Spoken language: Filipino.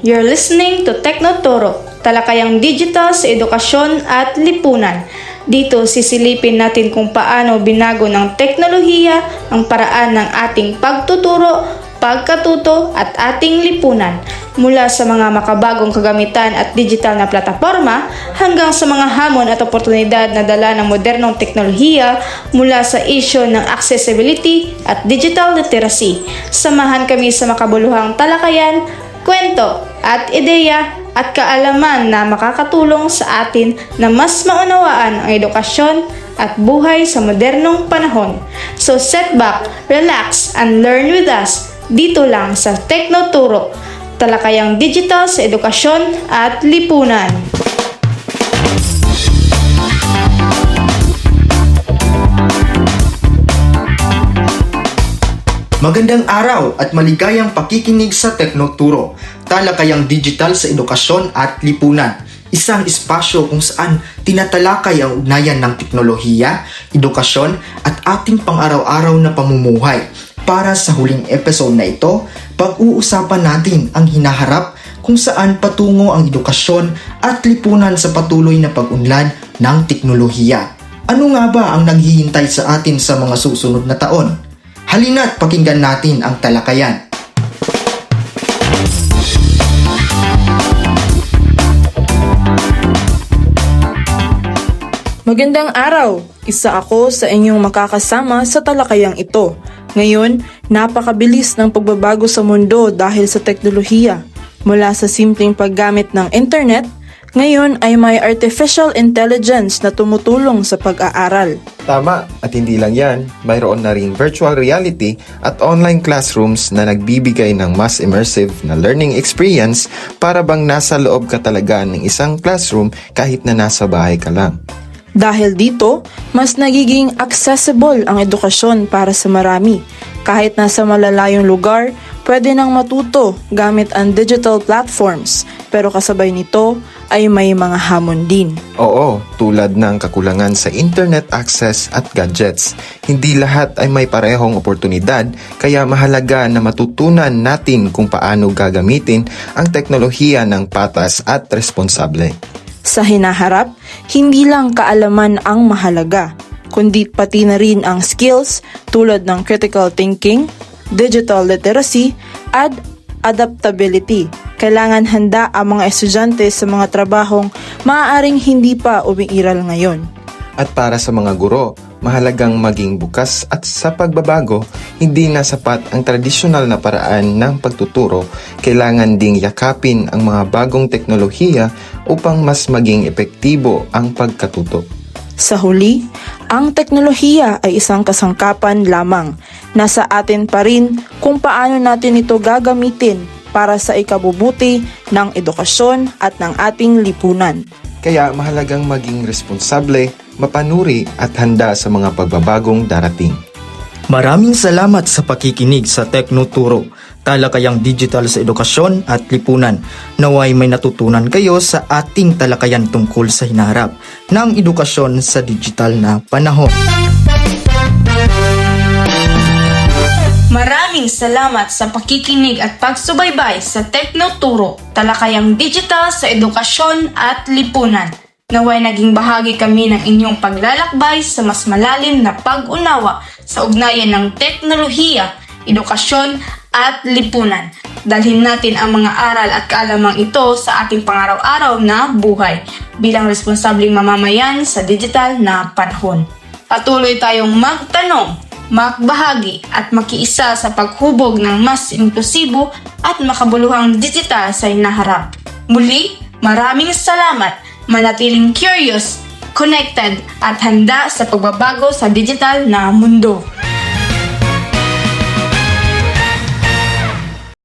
You're listening to Teknoturo, talakayang digital sa edukasyon at lipunan. Dito sisilipin natin kung paano binago ng teknolohiya ang paraan ng ating pagtuturo, pagkatuto at ating lipunan. Mula sa mga makabagong kagamitan at digital na plataforma hanggang sa mga hamon at oportunidad na dala ng modernong teknolohiya mula sa isyu ng accessibility at digital literacy. Samahan kami sa makabuluhang talakayan, kwento at ideya at kaalaman na makakatulong sa atin na mas maunawaan ang edukasyon at buhay sa modernong panahon. So sit back, relax, and learn with us dito lang sa Teknoturo, talakayang digital sa edukasyon at lipunan. Magandang araw at maligayang pakikinig sa Teknoturo, talakayang digital sa edukasyon at lipunan. Isang espasyo kung saan tinatalakay ang ugnayan ng teknolohiya, edukasyon at ating pang-araw-araw na pamumuhay. Para sa huling episode na ito, pag-uusapan natin ang hinaharap kung saan patungo ang edukasyon at lipunan sa patuloy na pag-unlad ng teknolohiya. Ano nga ba ang naghihintay sa atin sa mga susunod na taon? Halina't pakinggan natin ang talakayan. Magandang araw! Isa ako sa inyong makakasama sa talakayang ito. Ngayon, napakabilis ng pagbabago sa mundo dahil sa teknolohiya. Mula sa simpleng paggamit ng internet, ngayon ay may artificial intelligence na tumutulong sa pag-aaral. Tama, at hindi lang yan, mayroon na ring virtual reality at online classrooms na nagbibigay ng mas immersive na learning experience para bang nasa loob ka talaga ng isang classroom kahit na nasa bahay ka lang. Dahil dito, mas nagiging accessible ang edukasyon para sa marami. Kahit nasa malalayong lugar, pwede nang matuto gamit ang digital platforms. Pero kasabay nito ay may mga hamon din. Oo, tulad ng kakulangan sa internet access at gadgets. Hindi lahat ay may parehong oportunidad, kaya mahalaga na matutunan natin kung paano gagamitin ang teknolohiya ng patas at responsable. Sa hinaharap, hindi lang kaalaman ang mahalaga, kundi pati na rin ang skills tulad ng critical thinking, digital literacy, at adaptability. Kailangan handa ang mga estudyante sa mga trabahong maaaring hindi pa umiiral ngayon. At para sa mga guro, mahalagang maging bukas at sa pagbabago, hindi na sapat ang tradisyonal na paraan ng pagtuturo. Kailangan ding yakapin ang mga bagong teknolohiya upang mas maging epektibo ang pagkatuto. Sa huli, ang teknolohiya ay isang kasangkapan lamang. Nasa atin pa rin kung paano natin ito gagamitin para sa ikabubuti ng edukasyon at ng ating lipunan. Kaya mahalagang maging responsable, mapanuri at handa sa mga pagbabagong darating. Maraming salamat sa pakikinig sa Teknoturo, talakayang digital sa edukasyon at lipunan. Naway may natutunan kayo sa ating talakayan tungkol sa hinaharap ng edukasyon sa digital na panahon. Maraming salamat sa pakikinig at pagsubaybay sa Teknoturo, talakayang digital sa edukasyon at lipunan. Naway naging bahagi kami ng inyong paglalakbay sa mas malalim na pag-unawa sa ugnayan ng teknolohiya, edukasyon at lipunan. Dalhin natin ang mga aral at kaalamang ito sa ating pangaraw-araw na buhay bilang responsableng mamamayan sa digital na panahon. Patuloy tayong magtanong, makbahagi at makiisa sa paghubog ng mas inklusibo at makabuluhang digital sa hinaharap. Muli, maraming salamat. Manatiling curious, connected at handa sa pagbabago sa digital na mundo.